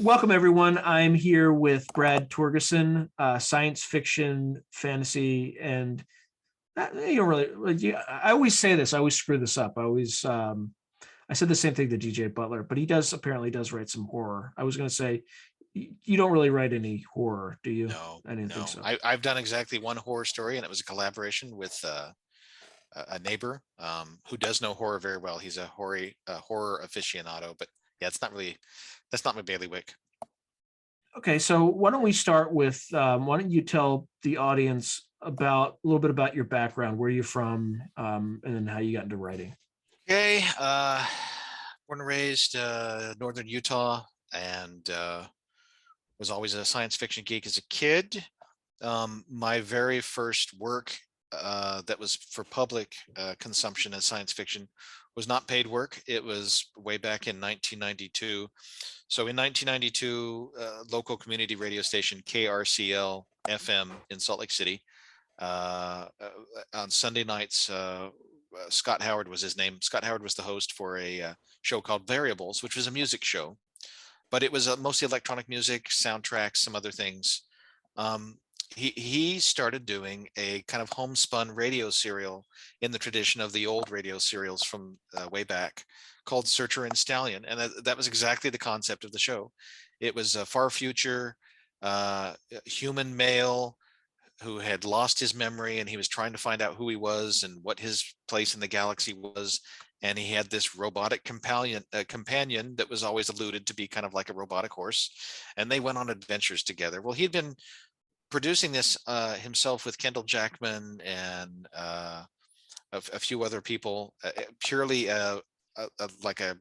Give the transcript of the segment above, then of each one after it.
Welcome, everyone. I'm here with Brad Torgersen, science fiction, fantasy, and you don't really. I always say this. I always screw this up. I said the same thing to DJ Butler, but he does apparently does write some horror. I was going to say you don't really write any horror, do you? No, I didn't think no. so. I've done exactly one horror story, and it was a collaboration with a neighbor who does know horror very well. He's a horror aficionado, but yeah, it's not really that's not my bailiwick. Okay, so why don't we start with why don't you tell the audience about a little bit about your background, where you're from, and then how you got into writing. Okay, born and raised northern Utah, and was always a science fiction geek as a kid. My very first work that was for public consumption as science fiction was not paid work. It was way back in 1992. So in 1992, local community radio station KRCL FM in Salt Lake City. On Sunday nights, Scott Howard was his name. Scott Howard was the host for a show called Variables, which was a music show, but it was mostly electronic music, soundtracks, some other things. Um, he started doing a kind of homespun radio serial in the tradition of the old radio serials from way back, called Searcher and Stallion, and that was exactly the concept of the show. It was a far future human male who had lost his memory, and he was trying to find out who he was and what his place in the galaxy was. And he had this robotic companion that was always alluded to be kind of like a robotic horse, and they went on adventures together. Well, he had been producing this himself with Kendall Jackman and a few other people, purely like a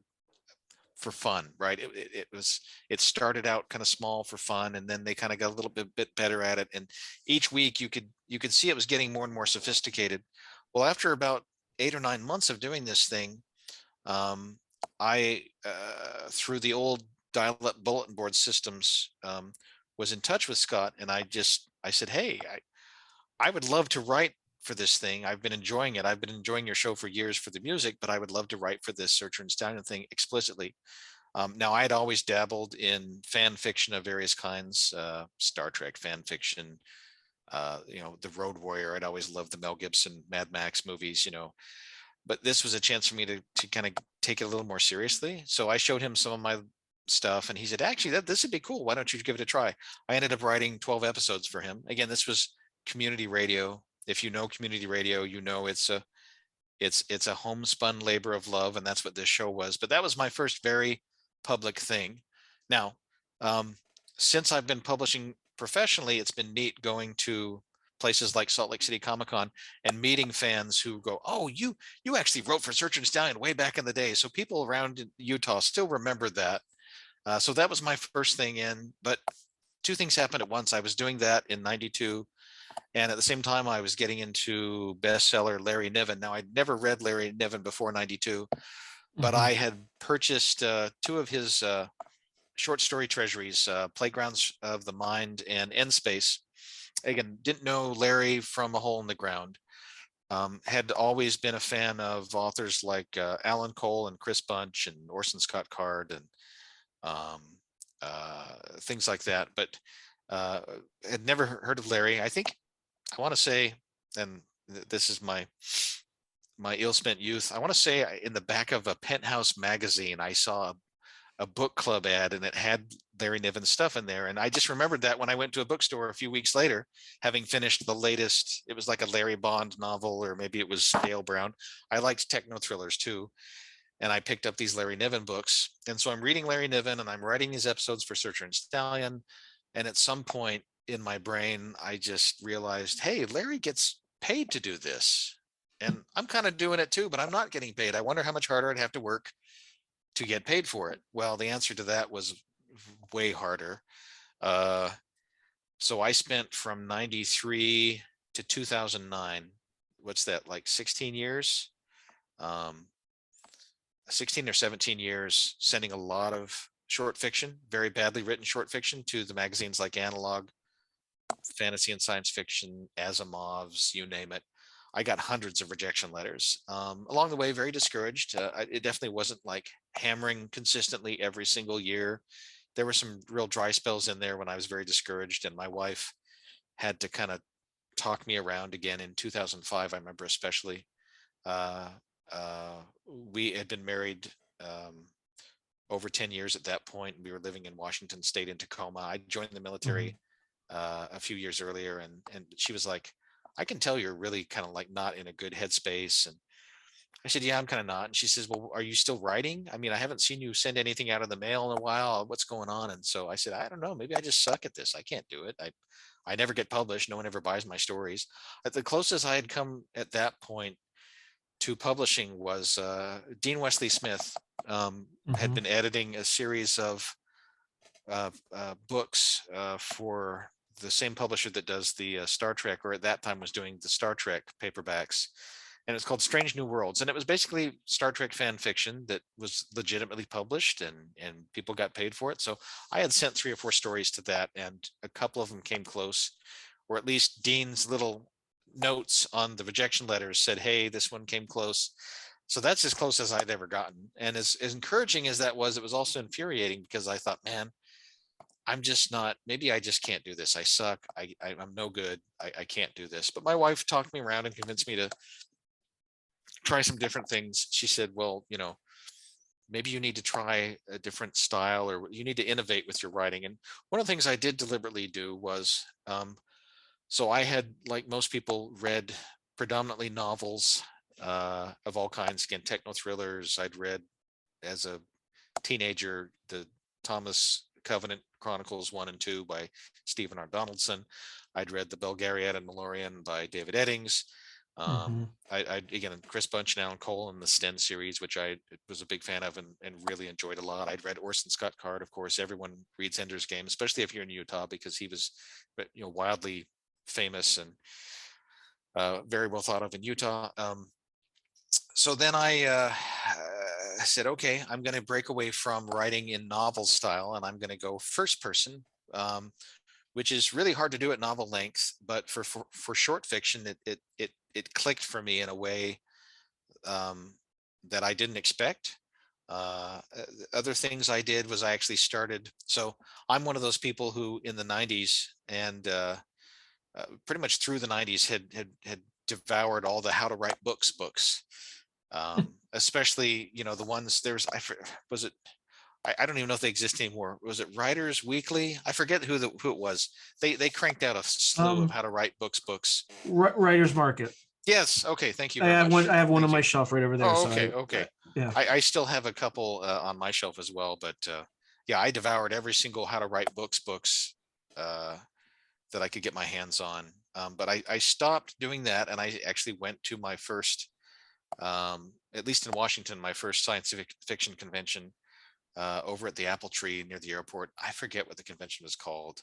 for fun, right? It started out kind of small for fun, and then they kind of got a little bit better at it. And each week you could see it was getting more and more sophisticated. Well, after about 8 or 9 months of doing this thing, um, I through the old dial-up bulletin board systems was in touch with Scott, and I said, hey, I would love to write for this thing. I've been enjoying it. I've been enjoying your show for years for the music, but I would love to write for this Searcher and Stallion thing explicitly. Now, I had always dabbled in fan fiction of various kinds, Star Trek fan fiction, The Road Warrior. I'd always loved the Mel Gibson, Mad Max movies, but this was a chance for me to kind of take it a little more seriously. So I showed him some of my stuff, and he said, actually, this would be cool. Why don't you give it a try? I ended up writing 12 episodes for him. Again, this was community radio. If you know community radio, it's a homespun labor of love, and that's what this show was. But that was my first very public thing. Now, um, since I've been publishing professionally, it's been neat going to places like Salt Lake City Comic Con and meeting fans who go, "Oh, you actually wrote for Search and Stallion way back in the day." So people around Utah still remember that. So that was my first thing in. But two things happened at once. I was doing that in '92, and at the same time, I was getting into bestseller Larry Niven. Now, I'd never read Larry Niven before '92, but Mhm. I had purchased two of his short story treasuries, Playgrounds of the Mind and End Space. Again, didn't know Larry from a hole in the ground. Had always been a fan of authors like Alan Cole and Chris Bunch and Orson Scott Card and um, things like that, but uh, had never heard of Larry. I think I want to say, and this is my ill-spent youth. I want to say in the back of a Penthouse magazine, I saw a book club ad, and it had Larry Niven's stuff in there. And I just remembered that when I went to a bookstore a few weeks later, having finished the latest, it was like a Larry Bond novel, or maybe it was Dale Brown. I liked techno thrillers too, and I picked up these Larry Niven books. And so I'm reading Larry Niven, and I'm writing these episodes for Searcher and Stallion. And at some point in my brain, I just realized, hey, Larry gets paid to do this. And I'm kind of doing it too, but I'm not getting paid. I wonder how much harder I'd have to work to get paid for it. Well, the answer to that was way harder. Uh, so I spent from 93 to 2009. What's that, like 16 years? Um, 16 or 17 years sending a lot of short fiction, very badly written short fiction, to the magazines like Analog, Fantasy and Science Fiction, Asimov's, you name it. I got hundreds of rejection letters. Along the way, very discouraged. It definitely wasn't like hammering consistently every single year. there were some real dry spells in there when I was very discouraged, and my wife had to kind of talk me around again in 2005. I remember especially. Uh, we had been married over 10 years at that point. We were living in Washington State in Tacoma. I joined the Mhm. military a few years earlier, and she was like, I can tell you're really kind of like not in a good headspace. And I said, yeah, I'm kind of not. And she says, well, are you still writing? I mean, I haven't seen you send anything out of the mail in a while. What's going on? And so I said, I don't know. Maybe I just suck at this. I can't do it. I never get published. No one ever buys my stories. At the closest I had come at that point to publishing was Dean Wesley Smith had Mhm. been editing a series of books for the same publisher that does the Star Trek, or at that time was doing the Star Trek paperbacks. And it's called Strange New Worlds. And it was basically Star Trek fan fiction that was legitimately published, and people got paid for it. So I had sent 3 or 4 stories to that, and a couple of them came close, or at least Dean's little notes on the rejection letters said, hey, this one came close. So that's as close as I'd ever gotten. And as encouraging as that was, it was also infuriating because I thought, man, I'm just not, maybe I just can't do this. I suck. I'm no good. I can't do this. But my wife talked me around and convinced me to try some different things. She said, well, maybe you need to try a different style, or you need to innovate with your writing. And one of the things I did deliberately do was, so I had, like most people, read predominantly novels of all kinds, again, techno thrillers. I'd read as a teenager the Thomas Covenant Chronicles 1 and 2 by Stephen R. Donaldson. I'd read the Belgariad and Malloreon by David Eddings. Mhm. I again, Chris Bunch and Alan Cole and the Sten series, which I was a big fan of and really enjoyed a lot. I'd read Orson Scott Card, of course. Everyone reads Ender's Game, especially if you're in Utah, because he was, wildly famous and very well thought of in Utah. So then I said, okay, I'm going to break away from writing in novel style, and I'm going to go first person, which is really hard to do at novel length. But for short fiction, it clicked for me in a way um, that I didn't expect. Other things I did was I actually started. So I'm one of those people who, in the '90s and pretty much through the '90s, had devoured all the how to write books. Especially, the ones was it, I don't even know if they exist anymore. Was it Writers Weekly? I forget who it was. They cranked out a slew of Um, how to write books. Writer's Market. Yes. Okay. Thank you I very have one. much. I have one on Thank my you. shelf right over there. Oh, So okay. Okay. yeah. I still have a couple on my shelf as well, but yeah, I devoured every single how to write books uh, that I could get my hands on. But I stopped doing that, and I actually went to my first, at least in Washington, my first science fiction convention over at the Apple Tree near the airport. I forget what the convention was called,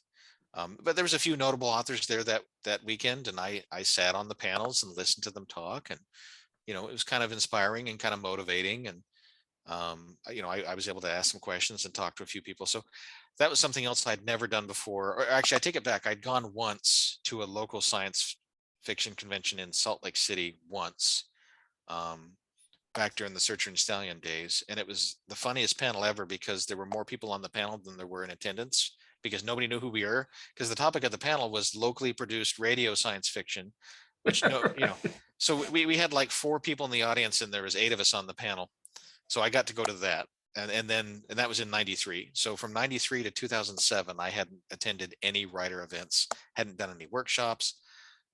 but there was a few notable authors there that weekend, and I sat on the panels and listened to them talk, and it was kind of inspiring and kind of motivating, and I was able to ask some questions and talk to a few people. So that was something else I'd never done before. Or actually, I take it back. I'd gone once to a local science fiction convention in Salt Lake City once. Um, Back during the Searcher and Stallion days. And it was the funniest panel ever because there were more people on the panel than there were in attendance, because nobody knew who we were. Because the topic of the panel was locally produced radio science fiction, which Right. so we had like 4 people in the audience and there was 8 of us on the panel. So I got to go to that. And that was in '93. So from '93 to 2007, I hadn't attended any writer events, hadn't done any workshops.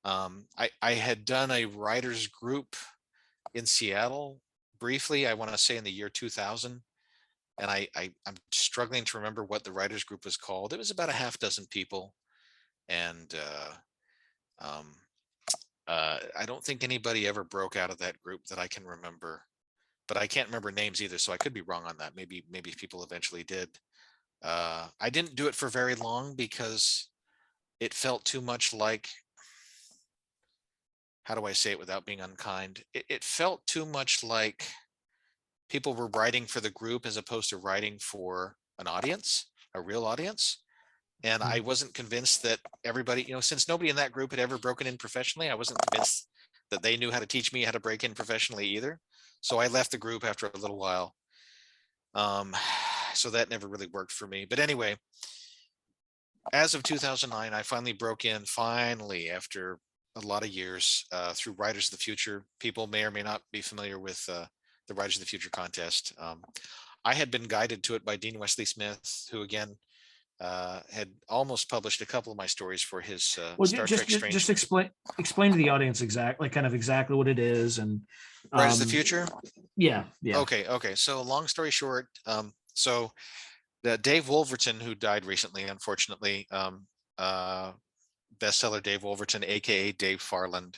I had done a writers group in Seattle briefly, I want to say in the year 2000. And I'm struggling to remember what the writers group was called. It was about a half dozen people. And um, I don't think anybody ever broke out of that group that I can remember, but I can't remember names either. So I could be wrong on that. Maybe people eventually did. I didn't do it for very long because it felt too much like, how do I say it without being unkind? It felt too much like people were writing for the group as opposed to writing for an audience, a real audience. And I Mhm. wasn't convinced that everybody, since nobody in that group had ever broken in professionally, I wasn't convinced that they knew how to teach me how to break in professionally either. So I left the group after a little while. Um, so that never really worked for me. But anyway, as of 2009, I finally broke in, after a lot of years, through Writers of the Future. People may or may not be familiar with the Writers of the Future contest. I had been guided to it by Dean Wesley Smith, who again had almost published a couple of my stories for his Well, Star Trek Strange. just explain to the audience exactly what it is, and Writers of the Future. yeah. Okay. So long story short, so the Dave Wolverton, who died recently, unfortunately, bestseller Dave Wolverton, aka David Farland,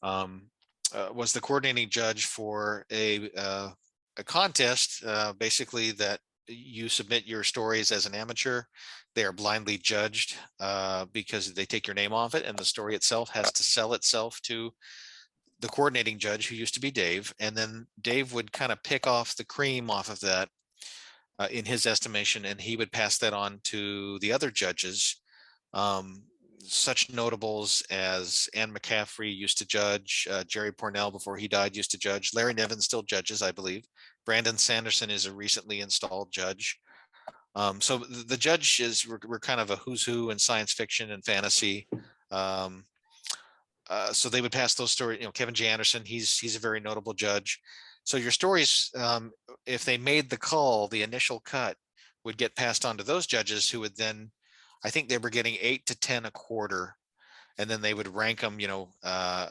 was the coordinating judge for a contest, basically that you submit your stories as an amateur. They are blindly judged because they take your name off it, and the story itself has to sell itself to the coordinating judge, who used to be Dave, and then Dave would kind of pick off the cream off of that, in his estimation, and he would pass that on to the other judges. Such notables as Anne McCaffrey used to judge, Jerry Pornell before he died used to judge, Larry Niven still judges, I believe. Brandon Sanderson is a recently installed judge. So the judges were kind of a who's who in science fiction and fantasy. So they would pass those stories. Kevin J. Anderson, he's a very notable judge. So your stories, if they made the call, the initial cut would get passed on to those judges, who would then, I think they were getting 8 to 10 a quarter, and then they would rank them, kind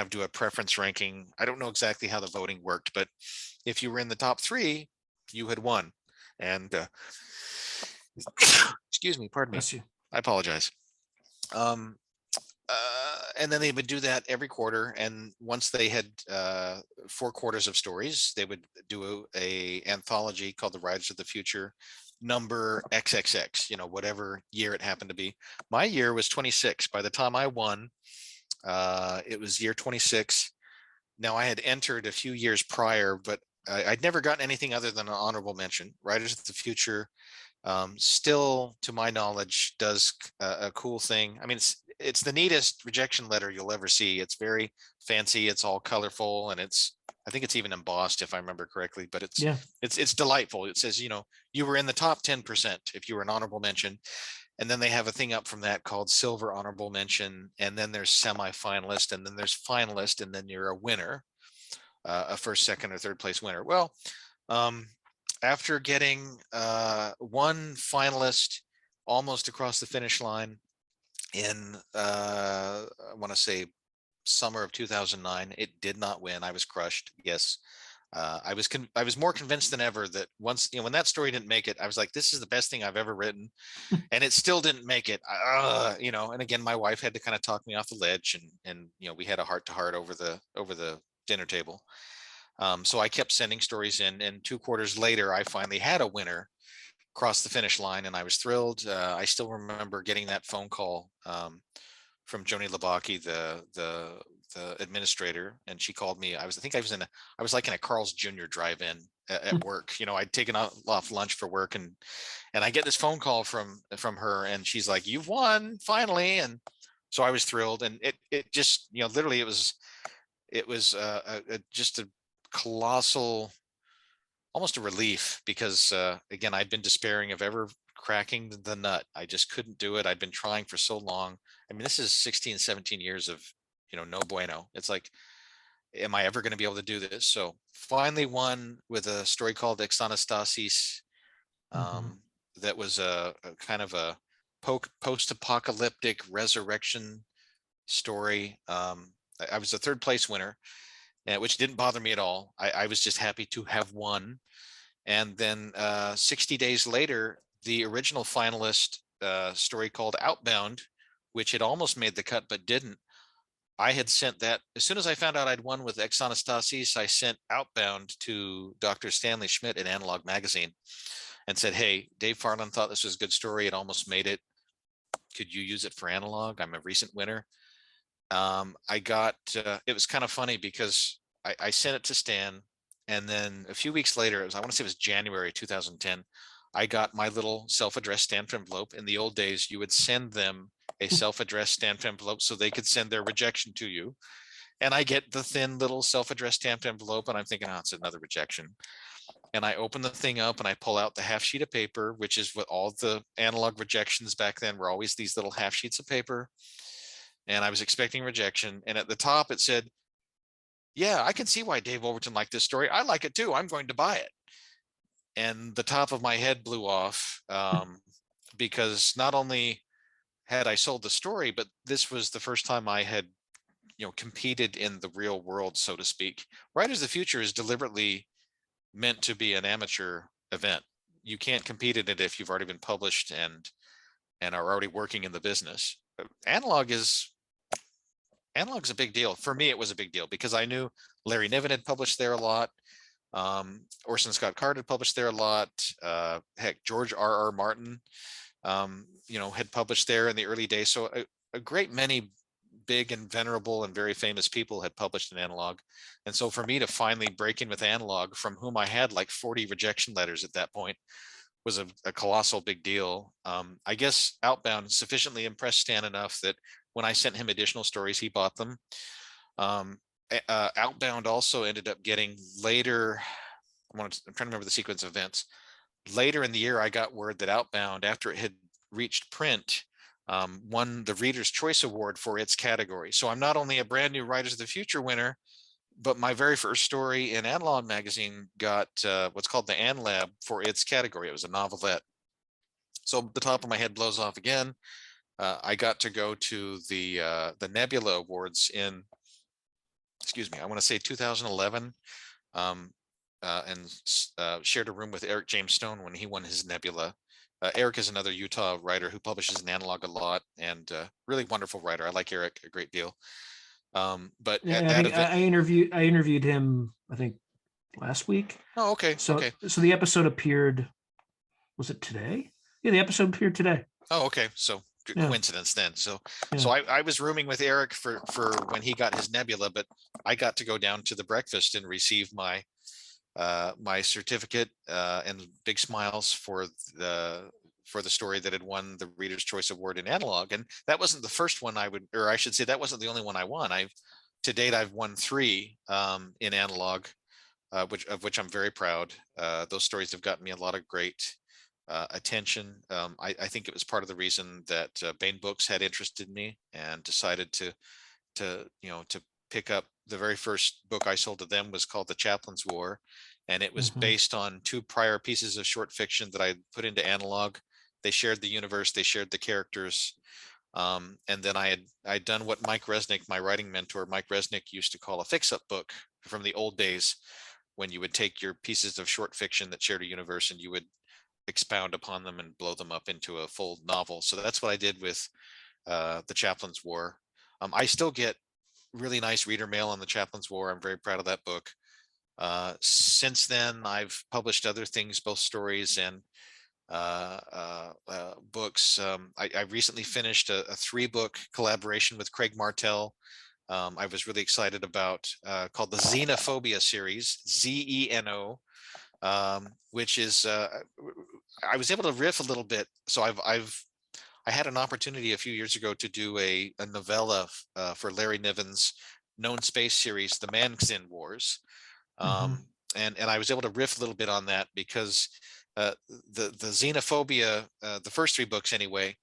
of do a preference ranking. I don't know exactly how the voting worked, but if you were in the top 3, you had won. And excuse me, pardon me. Bless you. I apologize. And then they would do that every quarter. And once they had 4 quarters of stories, they would do a anthology called The Riders of the Future, number XXX, whatever year it happened to be. My year was 26. By the time I won, it was year 26. Now, I had entered a few years prior, but I'd never gotten anything other than an honorable mention. Riders of the Future, still, to my knowledge, does a cool thing. I mean, it's the neatest rejection letter you'll ever see. It's very fancy. It's all colorful, and I think it's even embossed, if I remember correctly. But it's delightful. It says, you were in the top 10% if you were an honorable mention. And then they have a thing up from that called silver honorable mention. And then there's semi-finalist, and then there's finalist, and then you're a winner, a first, second, or third place winner. Well, after getting one finalist almost across the finish line in, I want to say, summer of 2009, it did not win. I was crushed. Yes. I was more convinced than ever that once, when that story didn't make it, I was like, this is the best thing I've ever written. And it still didn't make it. And again, my wife had to kind of talk me off the ledge, and we had a heart to heart over the dinner table. So I kept sending stories in, and 2 quarters later, I finally had a winner cross the finish line, and I was thrilled. I still remember getting that phone call from Joni Labaki, the administrator, and she called me. I was like in a Carl's Jr. drive-in at work. I'd taken off lunch for work, and I get this phone call from her, and she's like, "You've won finally!" And so I was thrilled, and it just literally it was just a colossal, almost a relief, because again, I'd been despairing of ever cracking the nut. I just couldn't do it. I'd been trying for so long. I mean, this is 16, 17 years of no bueno. It's like, am I ever going to be able to do this? So finally won with a story called Xenophobia, that was a kind of a post-apocalyptic resurrection story. I was a 3rd place winner, which didn't bother me at all. I was just happy to have won. And then 60 days later, the original finalist story called Outbound, which had almost made the cut but didn't, I had sent that as soon as I found out I'd won with Xenophobia. I sent Outbound to Dr. Stanley Schmidt at Analog Magazine and said, "Hey, Dave Farland thought this was a good story. It almost made it. Could you use it for Analog? I'm a recent winner." I got, it was kind of funny because I sent it to Stan, and then a few weeks later, I want to say it was January 2010, I got my little self-addressed stamp envelope. In the old days, you would send them a self-addressed stamped envelope so they could send their rejection to you. And I get the thin little self-addressed stamped envelope, and I'm thinking, oh, it's another rejection. And I open the thing up and I pull out the half sheet of paper, which is what all the analog rejections back then were, always these little half sheets of paper. And I was expecting rejection. And at the top it said, yeah, I can see why Dave Overton liked this story. I like it too. I'm going to buy it. And the top of my head blew off, because not only had I sold the story, but this was the first time I had, competed in the real world, so to speak. Writers of the Future is deliberately meant to be an amateur event. You can't compete in it if you've already been published and are already working in the business. Analog's a big deal. For me, it was a big deal because I knew Larry Niven had published there a lot. Orson Scott Card had published there a lot. Heck, George R.R. Martin, had published there in the early days. So a great many big and venerable and very famous people had published in Analog. And so for me to finally break in with Analog, from whom I had like 40 rejection letters at that point, was a colossal big deal. I guess Outbound sufficiently impressed Stan enough that when I sent him additional stories, he bought them. Outbound also ended up getting later, I'm trying to remember the sequence of events. Later in the year, I got word that Outbound, after it had reached print, won the Reader's Choice Award for its category. So I'm not only a brand new Writers of the Future winner, but my very first story in Analog magazine got what's called the An Lab for its category. It was a novelette. So the top of my head blows off again. I got to go to the Nebula Awards in, I want to say 2011, and shared a room with Eric James Stone when he won his Nebula. Eric is another Utah writer who publishes in Analog a lot, and really wonderful writer. I like Eric a great deal. But Yeah, at I that think event, I interviewed him, I think last week. oh, okay, So okay, so the episode appeared, was it today? Yeah, the episode appeared today. oh, okay. So good Yeah, coincidence then. So yeah. I was rooming with Eric for when he got his Nebula, but I got to go down to the breakfast and receive my my certificate and big smiles for the story that had won the Reader's Choice Award in Analog. And that wasn't the first one or I should say, that wasn't the only one I won. To date, I've won 3 in Analog, of which I'm very proud. Those stories have gotten me a lot of great attention. I think it was part of the reason that Baen Books had interest in me and decided to pick up. The very first book I sold to them was called The Chaplain's War, and it was Mhm. based on 2 prior pieces of short fiction that I put into Analog. They shared the universe, they shared the characters, and then I'd done what Mike Resnick, my writing mentor, Mike Resnick, used to call a fix-up book from the old days, when you would take your pieces of short fiction that shared a universe and you would expound upon them and blow them up into a full novel. So that's what I did with The Chaplain's War. I still get really nice reader mail on The Chaplain's War. I'm very proud of that book. Since then, I've published other things, both stories and books. I recently finished a 3-book collaboration with Craig Martell. I was really excited about, called the Xenophobia Series, Zeno, which is, I was able to riff a little bit. So I had an opportunity a few years ago to do a novella for Larry Niven's known space series, The Manxin Wars. Mhm. And I was able to riff a little bit on that because the Xenophobia, the first 3 books anyway,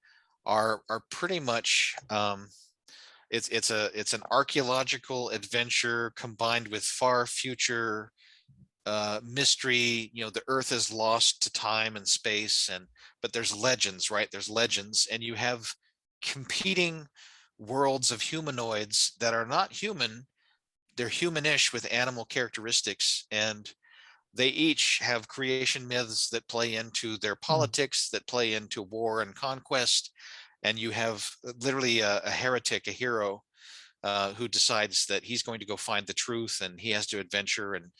are pretty much, it's an archaeological adventure combined with far future mystery. The earth is lost to time and space, but there's legends, right? There's legends, and you have competing worlds of humanoids that are not human. They're humanish with animal characteristics, and they each have creation myths that play into their Mhm. politics, that play into war and conquest. And you have literally a heretic, a hero, who decides that he's going to go find the truth, and he has to adventure and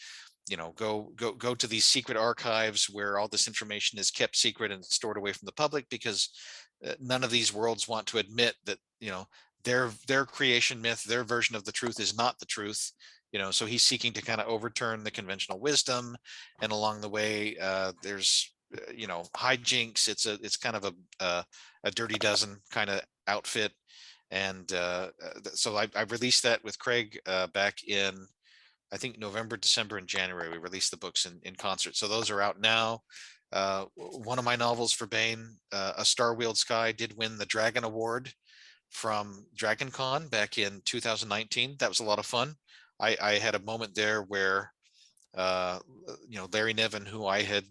go to these secret archives where all this information is kept secret and stored away from the public, because none of these worlds want to admit that their creation myth, their version of the truth, is not the truth. So he's seeking to kind of overturn the conventional wisdom, and along the way, there's hijinks. It's kind of a dirty dozen kind of outfit. And so I released that with Craig back in, I think, November, December, and January. We released the books in concert. So those are out now. One of my novels for Baen, A Star-Wheeled Sky, did win the Dragon Award from Dragon Con back in 2019. That was a lot of fun. I had a moment there where, Larry Niven, who I had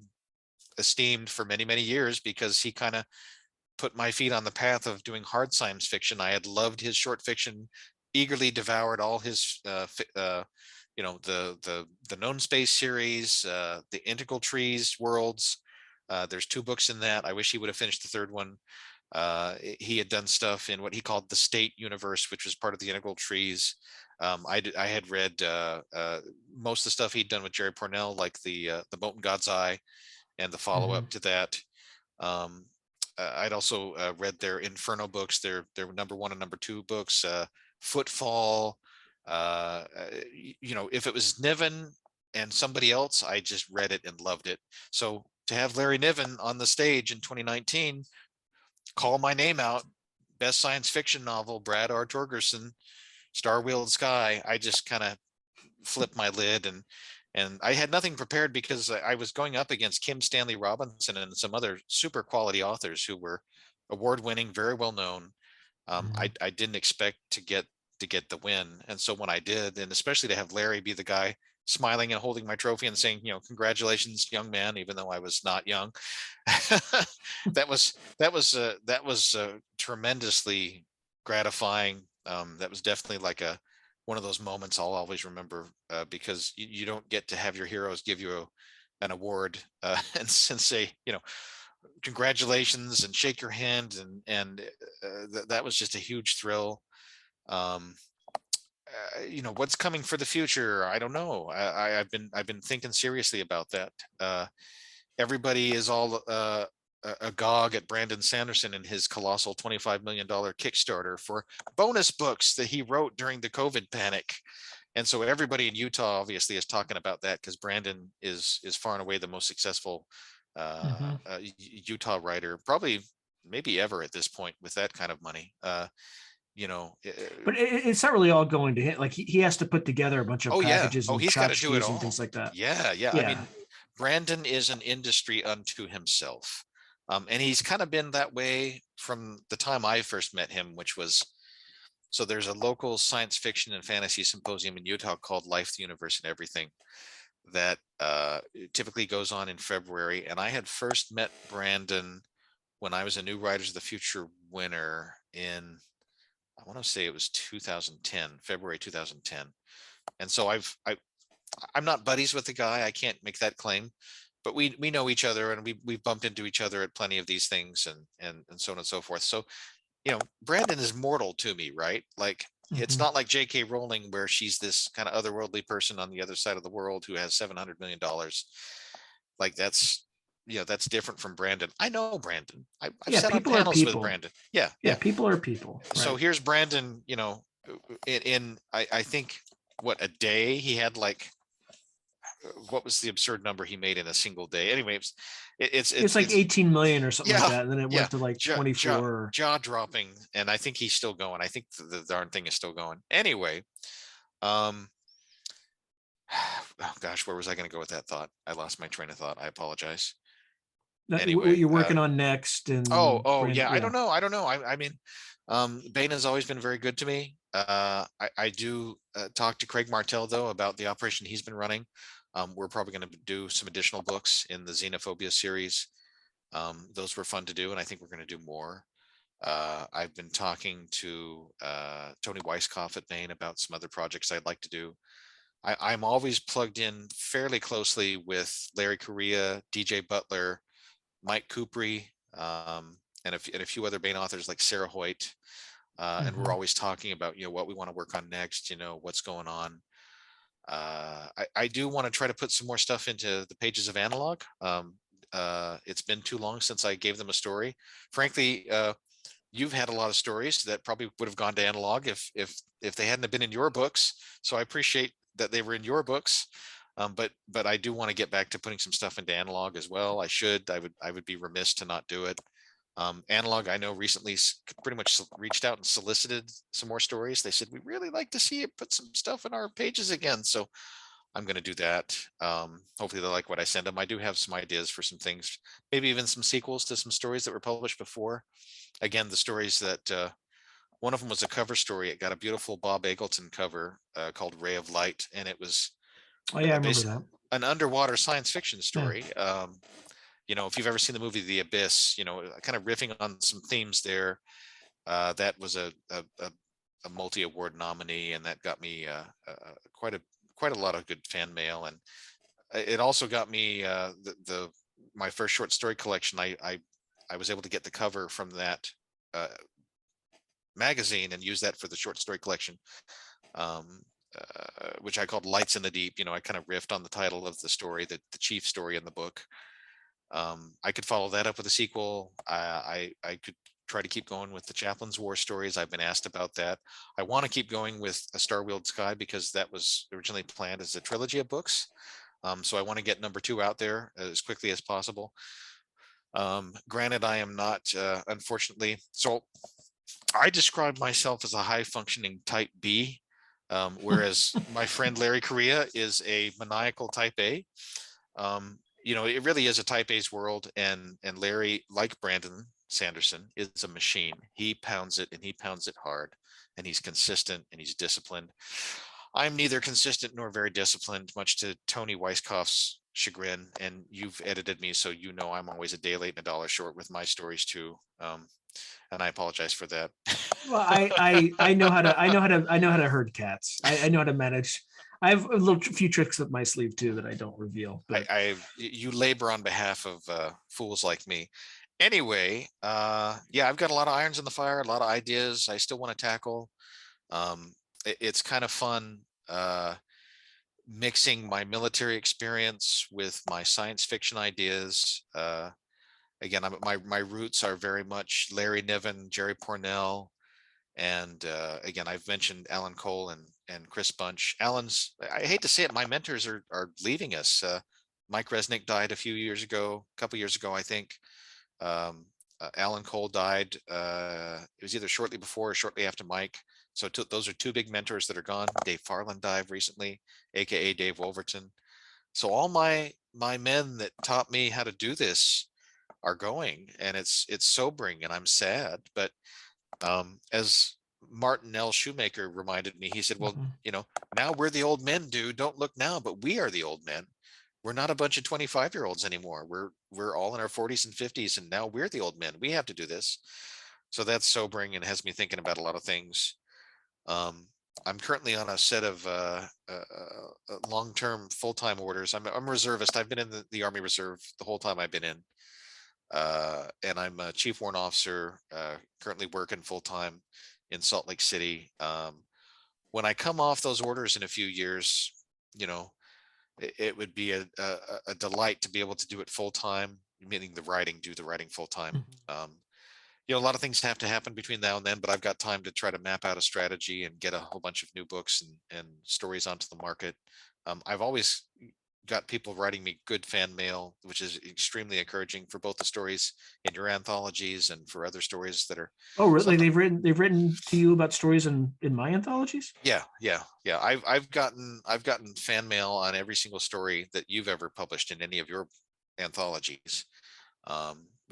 esteemed for many, many years because he kind of put my feet on the path of doing hard science fiction. I had loved his short fiction, eagerly devoured all his, the Known Space series, the Integral Trees worlds. There's 2 books in that. I wish he would have finished the 3rd one. He had done stuff in what he called the State universe, which was part of the Integral Trees. I had read most of the stuff he'd done with Jerry Pournelle, like the Molten God's Eye and the follow-up to that. I'd also read their Inferno books, their #1 and #2 books, Footfall. If it was Niven and somebody else, I just read it and loved it. So to have Larry Niven on the stage in 2019 call my name out, best science fiction novel, Brad R. Torgersen, Star-Wheeled Sky, I just kind of flipped my lid, and I had nothing prepared because I was going up against Kim Stanley Robinson and some other super quality authors who were award-winning, very well known. I didn't expect to get the win, and so when I did, and especially to have Larry be the guy smiling and holding my trophy and saying, congratulations, young man, even though I was not young, that was tremendously gratifying. That was definitely like one of those moments I'll always remember, because you don't get to have your heroes give you an award and say, congratulations and shake your hand, and that was just a huge thrill. What's coming for the future, I don't know. I've been thinking seriously about that. Everybody is all agog at Brandon Sanderson and his colossal $25 million Kickstarter for bonus books that he wrote during the COVID panic. And so everybody in Utah obviously is talking about that because Brandon is far and away the most successful Utah writer, probably maybe ever at this point, with that kind of money. But it's not really all going to him. Like he has to put together a bunch of packages and he's got to do it tchotchkes and all. things like that. Yeah. I mean, Brandon is an industry unto himself. And he's kind of been that way from the time I first met him, which was, so there's a local science fiction and fantasy symposium in Utah called Life, the Universe, and Everything that typically goes on in February. And I had first met Brandon when I was a New Writers of the Future winner in, I want to say it was 2010, February 2010. And so I'm not buddies with the guy. I can't make that claim, but we know each other, and we've bumped into each other at plenty of these things, and so on and so forth. So, Brandon is mortal to me, right? Like, it's not like J.K. Rowling, where she's this kind of otherworldly person on the other side of the world who has $700 million. Like, that's different from Brandon. I know Brandon. I've sat on panels with Brandon. Yeah. People are people. Right? So here's Brandon, I think what, a day he had, like, what was the absurd number he made in a single day? Anyway, it's like 18 million or something like that, and then it went to like 24. Jaw dropping, and I think he's still going. I think the darn thing is still going. Anyway, oh gosh, where was I going to go with that thought? I lost my train of thought. I apologize. Anyway, what you're working on next, and Brandon, I don't know. I mean, Baen has always been very good to me. I do talk to Craig Martell though about the operation he's been running. We're probably going to do some additional books in the Xenophobia series. Those were fun to do, and I think we're going to do more. I've been talking to Tony Weisskopf at Baen about some other projects I'd like to do. I'm always plugged in fairly closely with Larry Correa, DJ Butler, Mike Kupri, and a few other Baen authors like Sarah Hoyt. And we're always talking about, what we want to work on next, what's going on. I do want to try to put some more stuff into the pages of Analog. It's been too long since I gave them a story. Frankly, you've had a lot of stories that probably would have gone to Analog if they hadn't have been in your books. So I appreciate that they were in your books. But I do want to get back to putting some stuff into Analog as well. I would be remiss to not do it. Analog, I know recently pretty much reached out and solicited some more stories. They said, we really like to see it put some stuff in our pages again. So I'm going to do that. Hopefully they like what I send them. I do have some ideas for some things, maybe even some sequels to some stories that were published before. Again, the stories that one of them was a cover story. It got a beautiful Bob Eggleton cover called Ray of Light. And it was Oh yeah, I remember basically that. an underwater science fiction Yeah. story. If you've ever seen the movie The Abyss, kind of riffing on some themes there. That was a multi-award nominee, and that got me quite a lot of good fan mail, and it also got me the my first short story collection. I was able to get the cover from that uh, magazine and use that for the short story collection, um, which I called Lights in the Deep. I kind of riffed on the title of the story, the chief story in the book. I could follow that up with a sequel. I could try to keep going with the Chaplain's War stories. I've been asked about that. I want to keep going with A Star-Wheeled Sky because that was originally planned as a trilogy of books. So I want to get number 2 out there as quickly as possible. Granted, I am not, unfortunately. So I describe myself as a high functioning type B, whereas my friend Larry Correa is a maniacal type A. It really is a type A's world, and Larry, like Brandon Sanderson, is a machine. He pounds it, and he pounds it hard, and he's consistent, and he's disciplined. I'm neither consistent nor very disciplined, much to Tony Weisskopf's chagrin. And you've edited me, so I'm always a day late and a dollar short with my stories too. And I apologize for that. Well, I know how to I know how to herd cats. I know how to manage. I have a little few tricks up my sleeve too that I don't reveal. But You labor on behalf of fools like me. Anyway, yeah, I've got a lot of irons in the fire, a lot of ideas I still want to tackle. It's kind of fun mixing my military experience with my science fiction ideas. Again, my roots are very much Larry Niven, Jerry Pournelle, and again, I've mentioned Alan Cole and Chris Bunch. I hate to say it, my mentors are leaving us. Mike Resnick died a couple years ago, I think. Alan Cole died. It was either shortly before or shortly after Mike. So those are 2 big mentors that are gone. Dave Farland died recently, aka Dave Wolverton. So all my men that taught me how to do this are going, and it's sobering, and I'm sad. But as Martin L. Shoemaker reminded me, he said, well, mhm. Now we're the old men, dude. Don't look now, but we are the old men. We're not a bunch of 25-year-olds anymore. We're all in our 40s and 50s, and now we're the old men. We have to do this. So that's sobering and has me thinking about a lot of things. Um, I'm currently on a set of long-term full-time orders. I'm a reservist. I've been in the Army Reserve the whole time I've been in. And I'm a chief warrant officer, currently working full-time in Salt Lake City. When I come off those orders in a few years, you know, it would be a delight to be able to do it full-time, meaning do the writing full-time. Mhm. A lot of things have to happen between now and then, but I've got time to try to map out a strategy and get a whole bunch of new books and stories onto the market. I've always got people writing me good fan mail, which is extremely encouraging for both the stories in your anthologies and for other stories that are Oh, really? sometimes. They've written to you about stories in my anthologies? Yeah. I've gotten fan mail on every single story that you've ever published in any of your anthologies,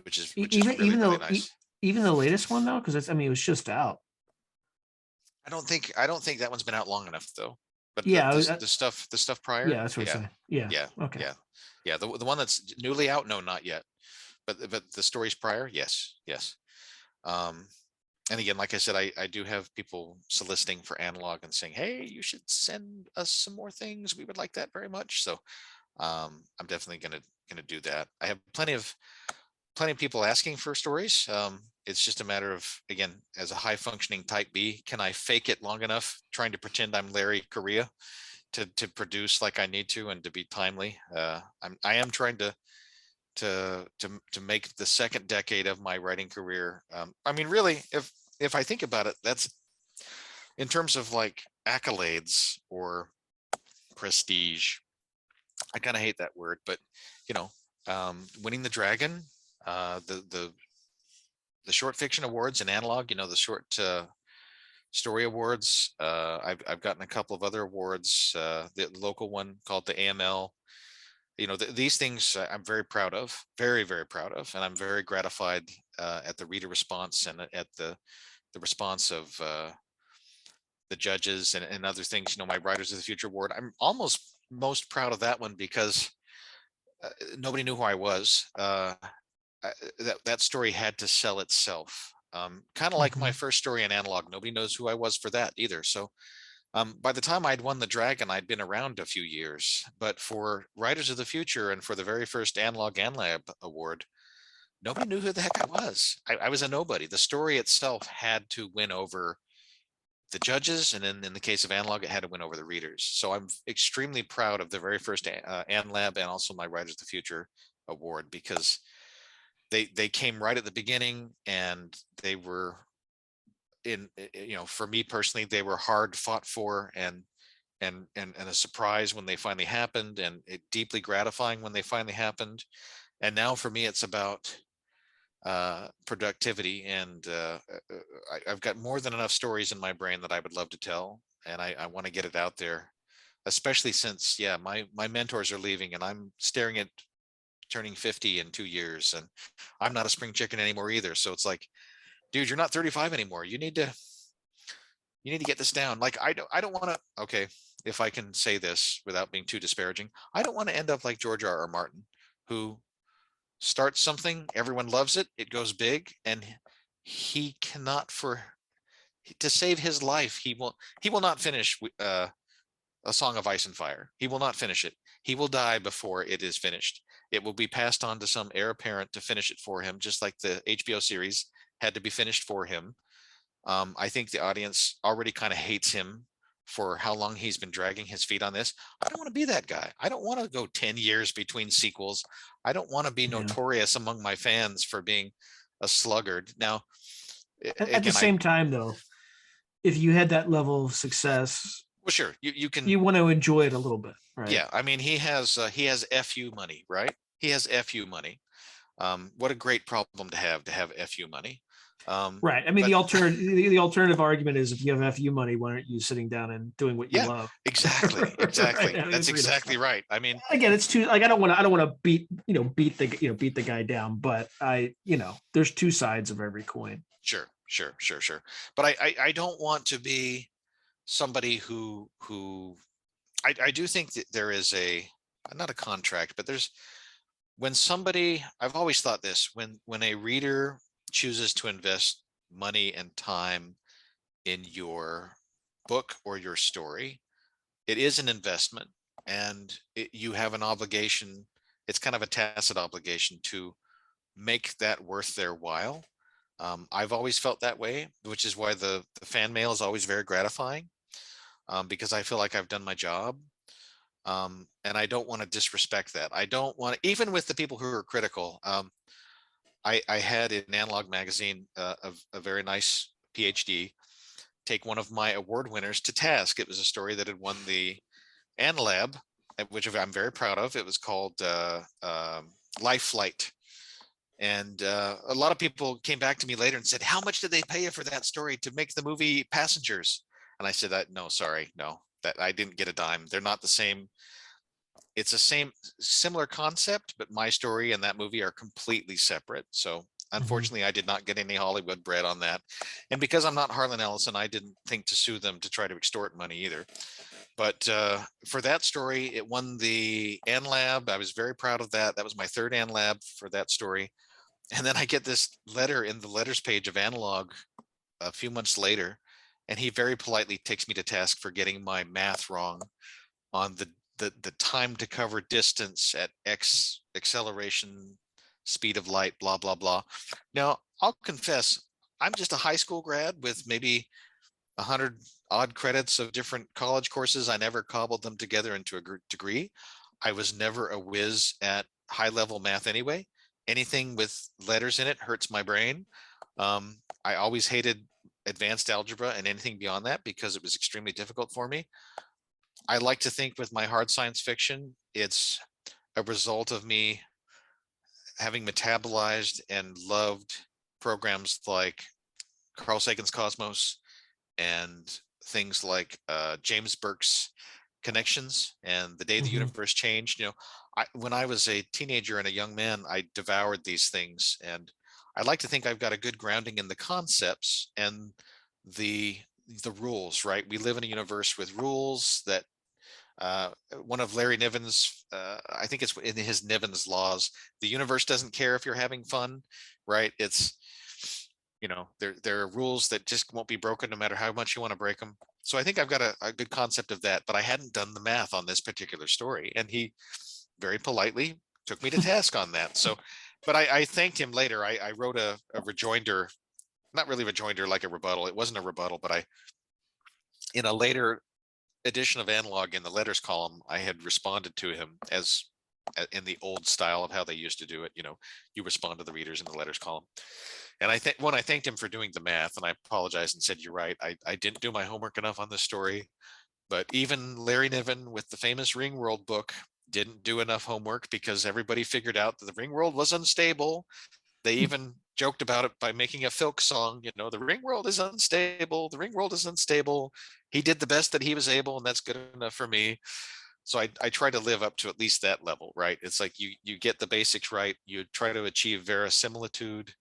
which is Even really, even really though nice. even the latest one though, because it was just out. I don't think that one's been out long enough though. But Yeah, the stuff prior, yeah, that's what I'm yeah, saying. Yeah. yeah, Okay. yeah, yeah. The one that's newly out, no, not yet. But the stories prior, yes, yes. Um, and again, like I said, I do have people soliciting for analog and saying, hey, you should send us some more things. We would like that very much. So I'm definitely gonna do that. I have plenty of people asking for stories. It's just a matter of, again, as a high functioning type B, can I fake it long enough trying to pretend I'm Larry Correa to produce like I need to and to be timely? I am trying to make the second decade of my writing career. I mean, really, if I think about it, that's in terms of like accolades or prestige. I kind of hate that word, but you know, winning the dragon, the short fiction awards in analog, the short story awards. I've gotten a couple of other awards, the local one called the AML. These things I'm very proud of, very, very proud of, and I'm very gratified at the reader response and at the response of the judges and other things. My Writers of the Future award. I'm almost most proud of that one because nobody knew who I was. That story had to sell itself. Kind of like my Mhm. first story in analog. Nobody knows who I was for that either. So by the time I'd won the Dragon, I'd been around a few years. But for Writers of the Future and for the very first Analog AnLab award, nobody knew who the heck I was. I was a nobody. The story itself had to win over the judges, and then in the case of Analog, it had to win over the readers. So I'm extremely proud of the very first AnLab and also my Writers of the Future award, because they came right at the beginning, and they were for me personally, they were hard fought for, and a surprise when they finally happened, and it deeply gratifying when they finally happened. And now for me, it's about productivity, and I've got more than enough stories in my brain that I would love to tell, and I want to get it out there, especially since my mentors are leaving, and I'm staring at turning 50 in 2 years, and I'm not a spring chicken anymore either. So it's like, dude, you're not 35 anymore. You need to get this down. Like, I don't want to, okay, if I can say this without being too disparaging, I don't want to end up like George R. R. Martin, who starts something, everyone loves it, it goes big, and he cannot, for to save his life, he will not finish A Song of Ice and Fire. He will not finish it. He will die before it is finished. It will be passed on to some heir apparent to finish it for him, just like the HBO series had to be finished for him. I think the audience already kind of hates him for how long he's been dragging his feet on this. I don't want to be that guy. I don't want to go 10 years between sequels. I don't want to be Yeah. notorious among my fans for being a sluggard. Now, At the again, I same time, though, if you had that level of success, well, sure, you can. you want to enjoy it a little bit, right? Yeah, I mean, he has fu money, right? He has fu money. What a great problem to have fu money. Right. I mean, But the alternative argument is, if you have FU money, why aren't you sitting down and doing what you yeah, love? exactly, Right. exactly. Having That's freedom. exactly right. I mean, Again, it's too, like, I don't want to beat the guy down, but there's two sides of every coin. sure, sure, sure, sure. But I don't want to be somebody who I do think that there is not a contract, but there's when somebody, I've always thought this, when a reader chooses to invest money and time in your book or your story, it is an investment, and you have an obligation. It's kind of a tacit obligation to make that worth their while. I've always felt that way, which is why the fan mail is always very gratifying, because I feel like I've done my job. And I don't want to disrespect that. I don't want to, even with the people who are critical. I had in Analog Magazine a very nice PhD take one of my award winners to task. It was a story that had won the AnLab, which I'm very proud of. It was called Life Flight. And a lot of people came back to me later and said, "How much did they pay you for that story to make the movie Passengers?" And I said, "No, sorry, no, that I didn't get a dime. They're not the same. It's the same similar concept, but my story and that movie are completely separate." So Mhm. unfortunately, I did not get any Hollywood bread on that. And because I'm not Harlan Ellison, I didn't think to sue them to try to extort money either. But for that story, it won the AnLab. I was very proud of that. That was my third AnLab for that story. And then I get this letter in the letters page of Analog a few months later, and he very politely takes me to task for getting my math wrong on the time to cover distance at x acceleration speed of light, blah blah blah. Now I'll confess, I'm just a high school grad with maybe 100 odd credits of different college courses. I never cobbled them together into a degree. I was never a whiz at high level math anyway. Anything with letters in it hurts my brain. I always hated advanced algebra and anything beyond that because it was extremely difficult for me. I like to think with my hard science fiction, it's a result of me having metabolized and loved programs like Carl Sagan's Cosmos and things like James Burke's Connections and The Day the Hmm. Universe Changed. When I was a teenager and a young man, I devoured these things, and I like to think I've got a good grounding in the concepts and the the rules. Right, we live in a universe with rules that one of Larry Niven's, I think it's in his Niven's laws, the universe doesn't care if you're having fun, right? It's, there are rules that just won't be broken no matter how much you want to break them. So I think I've got a good concept of that, but I hadn't done the math on this particular story. And he very politely took me to task on that. So, but I thanked him later. I wrote a rejoinder, not really rejoinder like a rebuttal. It wasn't a rebuttal, but in a later edition of Analog in the letters column, I had responded to him as in the old style of how they used to do it. You respond to the readers in the letters column. And I think when I thanked him for doing the math, and I apologized and said, "You're right. I didn't do my homework enough on this story." But even Larry Niven with the famous Ring World book didn't do enough homework because everybody figured out that the Ring World was unstable. They even joked about it by making a folk song, the ring world is unstable, the ring world is unstable. He did the best that he was able, and that's good enough for me. So I try to live up to at least that level, right? It's like you get the basics right, you try to achieve verisimilitude,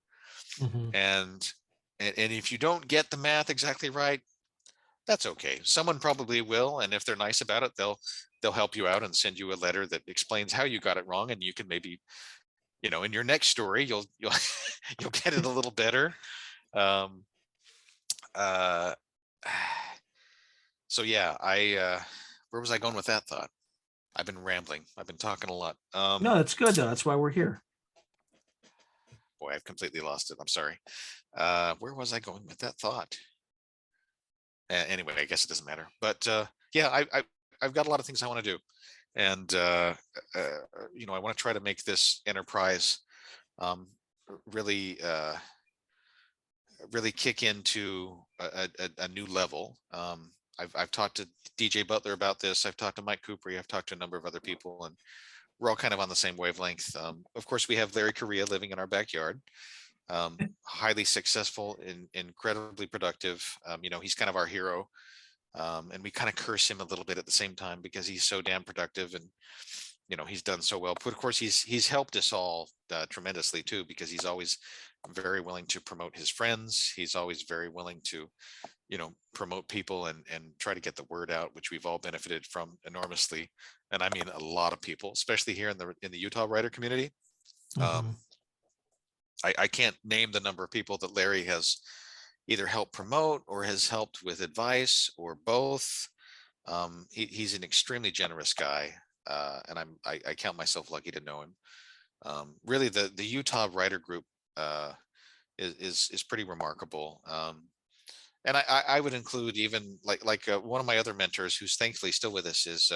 Hmm. and if you don't get the math exactly right, that's okay. Someone probably will, and if they're nice about it, they'll help you out and send you a letter that explains how you got it wrong, and you can maybe in your next story you'll you'll get it a little better. um uh so yeah, I where was I going with that thought? I've been rambling, I've been talking a lot. No, that's good though. That's why we're here. Boy, I've completely lost it, I'm sorry. Where was I going with that thought? Anyway, I guess it doesn't matter, but yeah, I've got a lot of things I want to do, and uh I want to try to make this enterprise um really really kick into a new level. I've talked to DJ Butler about this. I've talked to Mike Cooper. I've talked to a number of other people, and we're all kind of on the same wavelength. Of course, we have Larry Correa living in our backyard, highly successful, incredibly productive. He's kind of our hero, and we kind of curse him a little bit at the same time because he's so damn productive, and he's done so well. But of course, he's helped us all tremendously too, because he's always very willing to promote his friends. He's always very willing to promote people and try to get the word out, which we've all benefited from enormously. And I mean a lot of people, especially here in the Utah writer community. Hmm. um, I can't name the number of people that Larry has either helped promote or has helped with advice or both. He's an extremely generous guy, and I count myself lucky to know him. Really, the Utah writer group uh, is pretty remarkable. And I would include even like one of my other mentors, who's thankfully still with us, is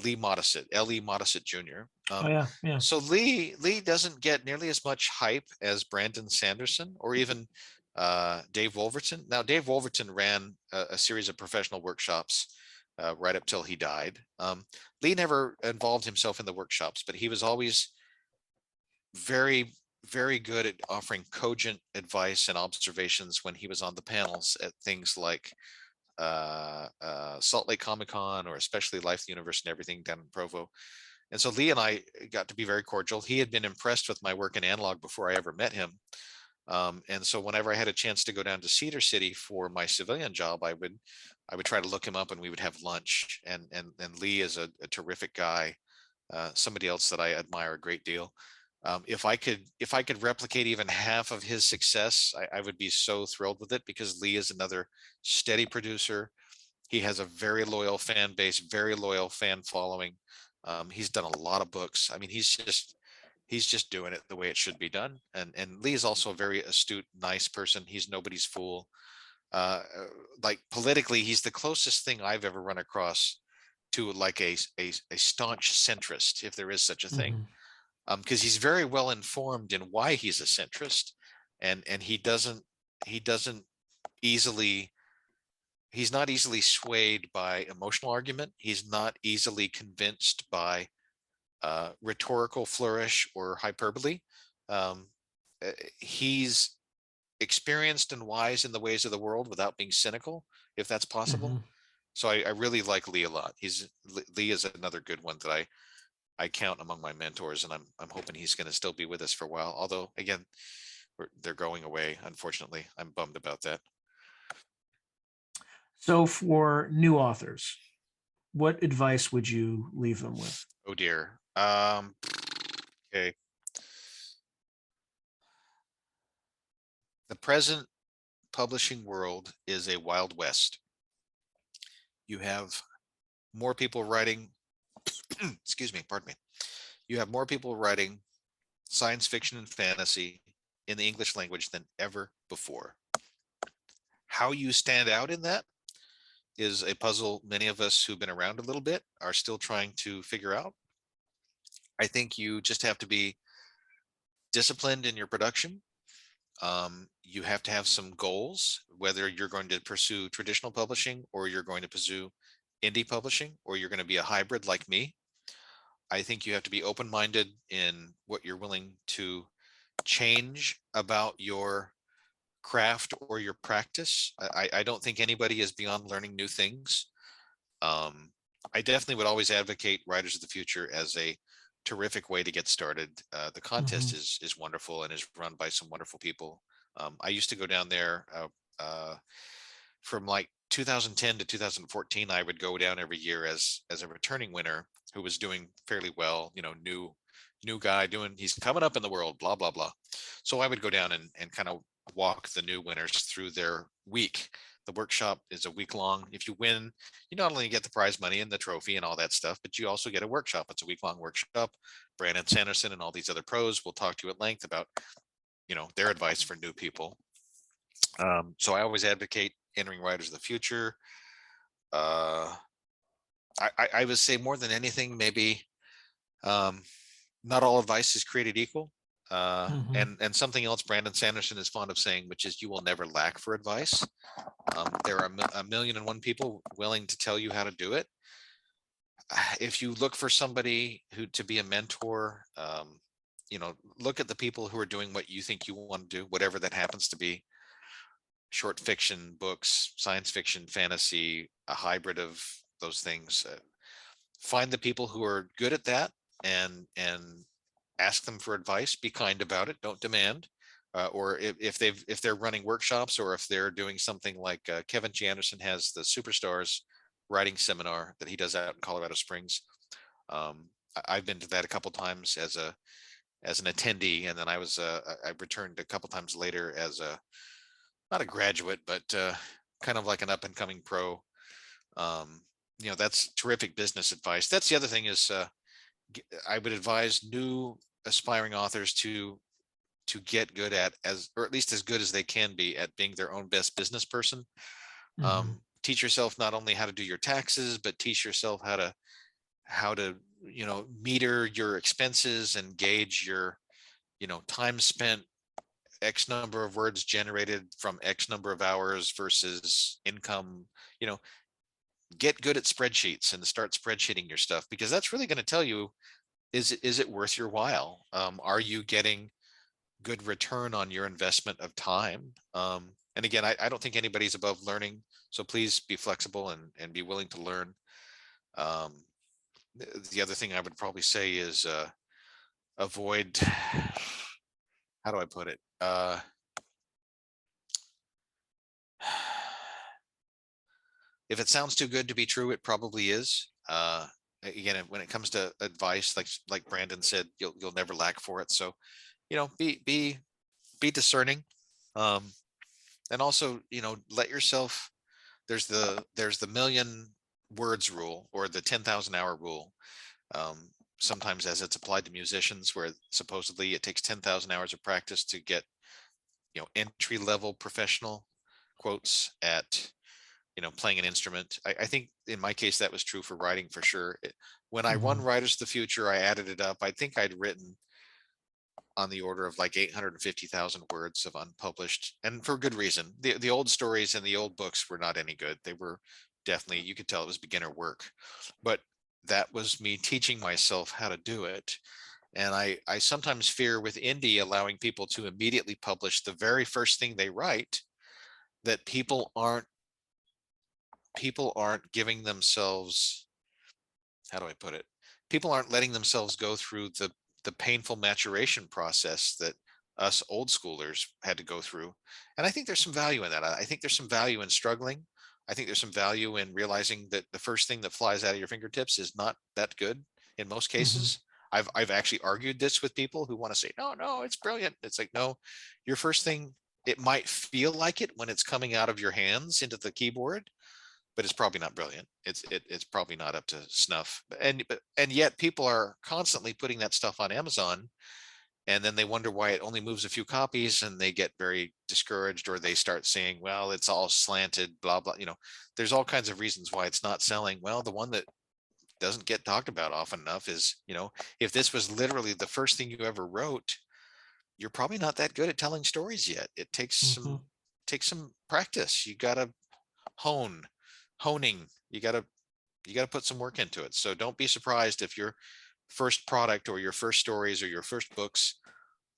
Lee Modisett, L.E. Modisett Jr. Oh yeah, yeah. So Lee doesn't get nearly as much hype as Brandon Sanderson or even Dave Wolverton. Now, Dave Wolverton ran a series of professional workshops right up till he died. Lee never involved himself in the workshops, but he was always very, very good at offering cogent advice and observations when he was on the panels at things like Salt Lake Comic Con, or especially Life, the Universe, and Everything down in Provo. And so Lee and I got to be very cordial. He had been impressed with my work in analog before I ever met him. And so whenever I had a chance to go down to Cedar City for my civilian job, I would try to look him up, and we would have lunch. And Lee is a terrific guy, somebody else that I admire a great deal. If I could replicate even half of his success, I would be so thrilled with it, because Lee is another steady producer. He has a very loyal fan base, very loyal fan following. He's done a lot of books. I mean, he's just doing it the way it should be done. And Lee is also a very astute, nice person. He's nobody's fool. Uh, like politically, he's the closest thing I've ever run across to like a staunch centrist, if there is such a thing. Hmm. Because he's very well informed in why he's a centrist, and he doesn't easily he's not easily swayed by emotional argument. He's not easily convinced by rhetorical flourish or hyperbole. Um, he's experienced and wise in the ways of the world without being cynical, if that's possible. Mhm. So I really like Lee a lot. Lee is another good one that I count among my mentors, and I'm hoping he's going to still be with us for a while. Although again, they're going away. Unfortunately, I'm bummed about that. So for new authors, what advice would you leave them with? Oh dear. Okay. The present publishing world is a wild west. You have more people writing, excuse me, pardon me. You have more people writing science fiction and fantasy in the English language than ever before. How you stand out in that is a puzzle many of us who've been around a little bit are still trying to figure out. I think you just have to be disciplined in your production. You have to have some goals, whether you're going to pursue traditional publishing or you're going to pursue indie publishing, or you're going to be a hybrid like me. I think you have to be open-minded in what you're willing to change about your craft or your practice. I don't think anybody is beyond learning new things. I definitely would always advocate Writers of the Future as a terrific way to get started. The contest Mhm. is wonderful and is run by some wonderful people. I used to go down there from like 2010 to 2014. I would go down every year as a returning winner who was doing fairly well. You know, new guy doing. He's coming up in the world. Blah blah blah. So I would go down and kind of walk the new winners through their week. The workshop is a week long. If you win, you not only get the prize money and the trophy and all that stuff, but you also get a workshop. It's a week long workshop. Brandon Sanderson and all these other pros will talk to you at length about, their advice for new people. So I always advocate entering Writers of the Future. Uh, I would say more than anything, maybe um, not all advice is created equal. Mhm. And something else Brandon Sanderson is fond of saying, which is you will never lack for advice. There are a million and one people willing to tell you how to do it. If you look for somebody who to be a mentor, look at the people who are doing what you think you want to do, whatever that happens to be. Short fiction, books, science fiction, fantasy, a hybrid of those things. Find the people who are good at that and ask them for advice. Be kind about it. Don't demand. Or if they're running workshops, or if they're doing something like Kevin G. Anderson has the Superstars writing seminar that he does out in Colorado Springs. I've been to that a couple times as an attendee, and then I returned a couple times later as a not a graduate, but kind of like an up and coming pro. Um, that's terrific business advice. That's the other thing is I would advise new aspiring authors to get good at or at least as good as they can be at being their own best business person. Mhm. Teach yourself not only how to do your taxes, but teach yourself how to meter your expenses and gauge your time spent, X number of words generated from X number of hours versus income. You know, get good at spreadsheets and start spreadsheeting your stuff, because that's really going to tell you, is it worth your while? Are you getting good return on your investment of time? And again, I don't think anybody's above learning. So please be flexible and be willing to learn. Um, the other thing I would probably say is avoid, how do I put it? If it sounds too good to be true, it probably is. Again, when it comes to advice, like Brandon said, you'll never lack for it. So, be discerning, um, and also let yourself. There's the million words rule, or the 10,000 hour rule. Um, Sometimes as it's applied to musicians, where supposedly it takes 10,000 hours of practice to get entry level professional quotes at playing an instrument. I think in my case that was true for writing for sure. When I won Mhm. Writers of the Future, I added it up. I think I'd written on the order of like 850,000 words of unpublished, and for good reason. The old stories and the old books were not any good. They were definitely, you could tell it was beginner work, but that was me teaching myself how to do it. And I sometimes fear with indie allowing people to immediately publish the very first thing they write, that people aren't giving themselves, how do I put it? People aren't letting themselves go through the painful maturation process that us old schoolers had to go through. And I think there's some value in that. I think there's some value in struggling. I think there's some value in realizing that the first thing that flies out of your fingertips is not that good in most Mhm. cases. I've actually argued this with people who want to say, no, no, it's brilliant. It's like, no, your first thing, it might feel like it when it's coming out of your hands into the keyboard, but it's probably not brilliant. It's probably not up to snuff. And yet people are constantly putting that stuff on Amazon, and then they wonder why it only moves a few copies, and they get very discouraged, or they start saying, well, it's all slanted, blah blah. There's all kinds of reasons why it's not selling. Well, the one that doesn't get talked about often enough is, if this was literally the first thing you ever wrote, you're probably not that good at telling stories yet. It Mhm. takes some practice. You gotta hone honing. You gotta put some work into it. So don't be surprised if your first product or your first stories or your first books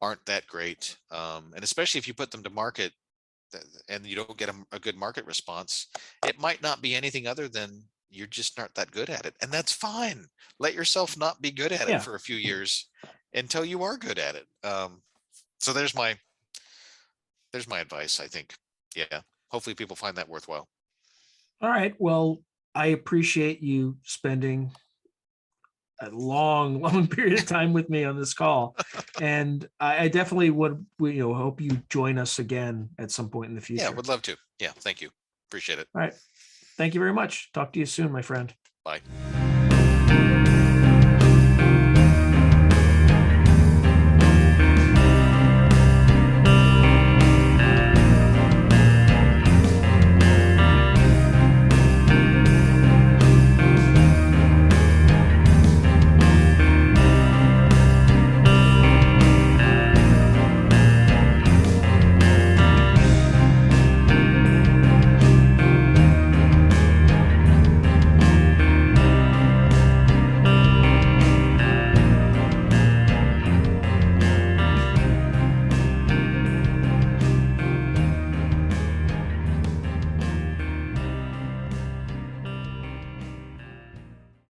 aren't that great. And especially if you put them to market, and you don't get a good market response, it might not be anything other than you're just not that good at it. And that's fine. Let yourself not be good at it Yeah. for a few years until you are good at it. So there's my advice, I think. Yeah. Hopefully people find that worthwhile. All right. Well, I appreciate you spending a long, long period of time with me on this call. And I definitely would, hope you join us again at some point in the Yeah, future. would love to. Yeah. Thank you. Appreciate it. All right. Thank you very much. Talk to you soon, my friend. Bye.